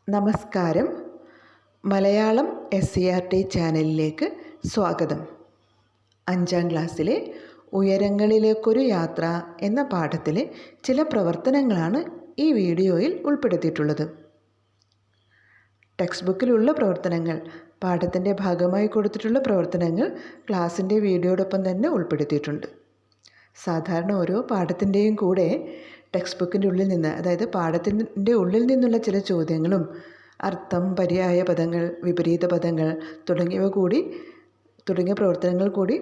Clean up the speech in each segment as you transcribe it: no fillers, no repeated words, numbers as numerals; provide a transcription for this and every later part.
നമസ്കാരം. മലയാളം SCERT ചാനലിലേക്ക് സ്വാഗതം. 5ാം ക്ലാസ്സിലെ ഉയരങ്ങളിലേക്കൊരു യാത്ര എന്ന പാഠത്തിലെ ചില പ്രവർത്തനങ്ങളാണ് ഈ വീഡിയോയിൽ ഉൾപ്പെടുത്തിയിട്ടുള്ളത്. ടെക്സ്റ്റ് ബുക്കിലുള്ള പ്രവർത്തനങ്ങൾ, പാഠത്തിൻ്റെ ഭാഗമായി കൊടുത്തിട്ടുള്ള പ്രവർത്തനങ്ങൾ ക്ലാസ്സിൻ്റെ വീഡിയോയോടൊപ്പം തന്നെ ഉൾപ്പെടുത്തിയിട്ടുണ്ട്. സാധാരണ ഓരോ പാഠത്തിൻ്റെയും കൂടെ ടെക്സ്റ്റ് ബുക്കിൻ്റെ ഉള്ളിൽ നിന്ന്, അതായത് പാഠത്തിൻ്റെ ഉള്ളിൽ നിന്നുള്ള ചില ചോദ്യങ്ങളും അർത്ഥം, പര്യായ പദങ്ങൾ, വിപരീത പദങ്ങൾ തുടങ്ങിയ പ്രവർത്തനങ്ങൾ കൂടി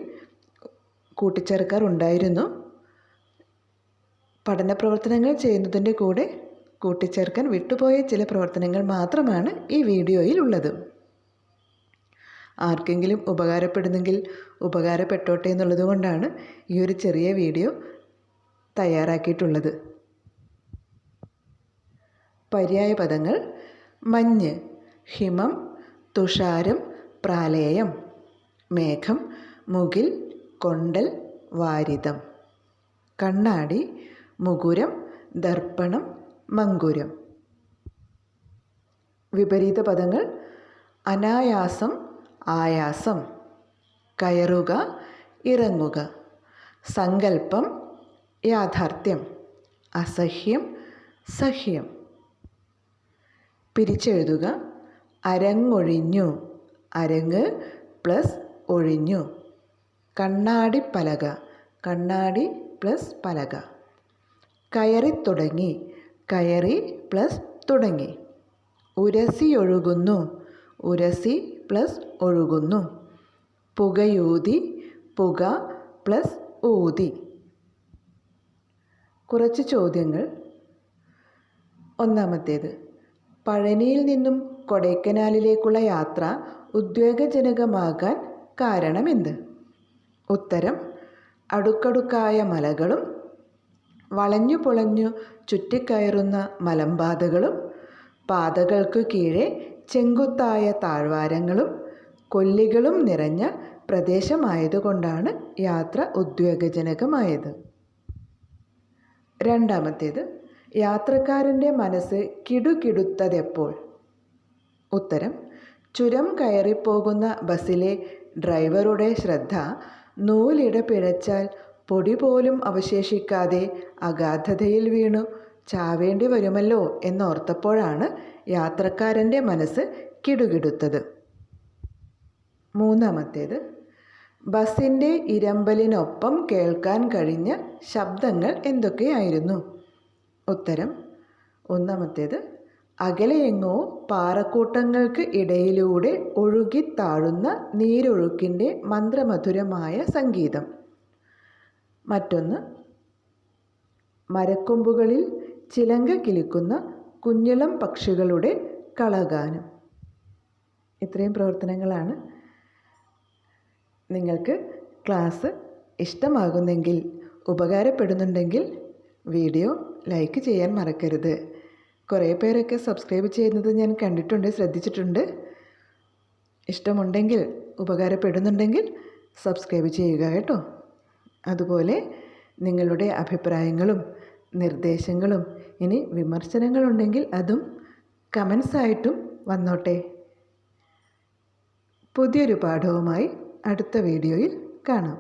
കൂട്ടിച്ചേർക്കാറുണ്ടായിരുന്നു. പഠന പ്രവർത്തനങ്ങൾ ചെയ്യുന്നതിൻ്റെ കൂടെ കൂട്ടിച്ചേർക്കാൻ വിട്ടുപോയ ചില പ്രവർത്തനങ്ങൾ മാത്രമാണ് ഈ വീഡിയോയിൽ ഉള്ളത്. ആർക്കെങ്കിലും ഉപകാരപ്പെടുന്നെങ്കിൽ ഉപകാരപ്പെട്ടോട്ടെ എന്നുള്ളത് കൊണ്ടാണ് ഈ ഒരു ചെറിയ വീഡിയോ തയ്യാറാക്കിയിട്ടുള്ളത്. പര്യായ പദങ്ങൾ: മഞ്ഞ്, ഹിമം, തുഷാരം, പ്രാലേയം. മേഘം, മുകിൽ, കൊണ്ടൽ, വാരിധം. കണ്ണാടി, മുകുരം, ദർപ്പണം, മങ്കുരം. വിപരീത പദങ്ങൾ: അനായാസം, ആയാസം. കയറുക, ഇറങ്ങുക. സങ്കല്പം, യാഥാർത്ഥ്യം. അസഹ്യം, സഹ്യം. പിരിച്ചെഴുതുക: അരങ്ങൊഴിഞ്ഞു, അരങ്ങ് പ്ലസ് ഒഴിഞ്ഞു. കണ്ണാടിപ്പലക, കണ്ണാടി പ്ലസ് പലക. കയറിത്തുടങ്ങി, കയറി പ്ലസ് തുടങ്ങി. ഉരസിയൊഴുകുന്നു, ഉരസി പ്ലസ് ഒഴുകുന്നു. പുകയൂതി, പുക പ്ലസ് ഊതി. കുറച്ച് ചോദ്യങ്ങൾ. ഒന്നാമത്തേത്: പഴനിയിൽ നിന്നും കൊടൈക്കനാലിലേക്കുള്ള യാത്ര ഉദ്വേഗജനകമാകാൻ കാരണമെന്ത്? ഉത്തരം: അടുക്കടുക്കായ മലകളും വളഞ്ഞു പൊളഞ്ഞു ചുറ്റിക്കയറുന്ന മലമ്പാതകളും പാതകൾക്കു കീഴെ ചെങ്കുത്തായ താഴ്വാരങ്ങളും കൊല്ലികളും നിറഞ്ഞ പ്രദേശമായതുകൊണ്ടാണ് യാത്ര ഉദ്വേഗജനകമായത്. രണ്ടാമത്തേത്: യാത്രക്കാരൻ്റെ മനസ്സ് കിടുകിടുത്തതെപ്പോൾ? ഉത്തരം: ചുരം കയറിപ്പോകുന്ന ബസ്സിലെ ഡ്രൈവറുടെ ശ്രദ്ധ നൂലിഴ പിഴച്ചാൽ പൊടി പോലും അവശേഷിക്കാതെ അഗാധതയിൽ വീണു ചാവേണ്ടി വരുമല്ലോ എന്നോർത്തപ്പോഴാണ് യാത്രക്കാരൻ്റെ മനസ്സ് കിടുകിടുത്തത്. മൂന്നാമത്തേത്: ബസ്സിൻ്റെ ഇരമ്പലിനൊപ്പം കേൾക്കാൻ കഴിഞ്ഞ ശബ്ദങ്ങൾ എന്തൊക്കെയായിരുന്നു? ഉത്തരം: ഒന്നാമത്തേത്, അകലെയെങ്ങോ പാറക്കൂട്ടങ്ങൾക്ക് ഇടയിലൂടെ ഒഴുകിത്താഴുന്ന നീരൊഴുക്കിൻ്റെ മന്ത്രമധുരമായ സംഗീതം. മറ്റൊന്ന്, മരക്കൊമ്പുകളിൽ ചിലങ്ക കിലുക്കുന്ന കുഞ്ഞിളം പക്ഷികളുടെ കളഗാനം. ഇത്രയും പ്രവർത്തനങ്ങളാണ്. നിങ്ങൾക്ക് ക്ലാസ് ഇഷ്ടമാകുന്നെങ്കിൽ, ഉപകാരപ്പെടുന്നുണ്ടെങ്കിൽ വീഡിയോ ലൈക്ക് ചെയ്യാൻ മറക്കരുത്. കുറേ പേരൊക്കെ സബ്സ്ക്രൈബ് ചെയ്യുന്നത് ഞാൻ കണ്ടിട്ടുണ്ട്, ശ്രദ്ധിച്ചിട്ടുണ്ട്. ഇഷ്ടമുണ്ടെങ്കിൽ, ഉപകാരപ്പെടുന്നുണ്ടെങ്കിൽ സബ്സ്ക്രൈബ് ചെയ്യുക കേട്ടോ. അതുപോലെ നിങ്ങളുടെ അഭിപ്രായങ്ങളും നിർദ്ദേശങ്ങളും, ഇനി വിമർശനങ്ങളുണ്ടെങ്കിൽ അതും കമൻസായിട്ടും വന്നോട്ടെ. പുതിയൊരു പാഠവുമായി അടുത്ത വീഡിയോയിൽ കാണാം.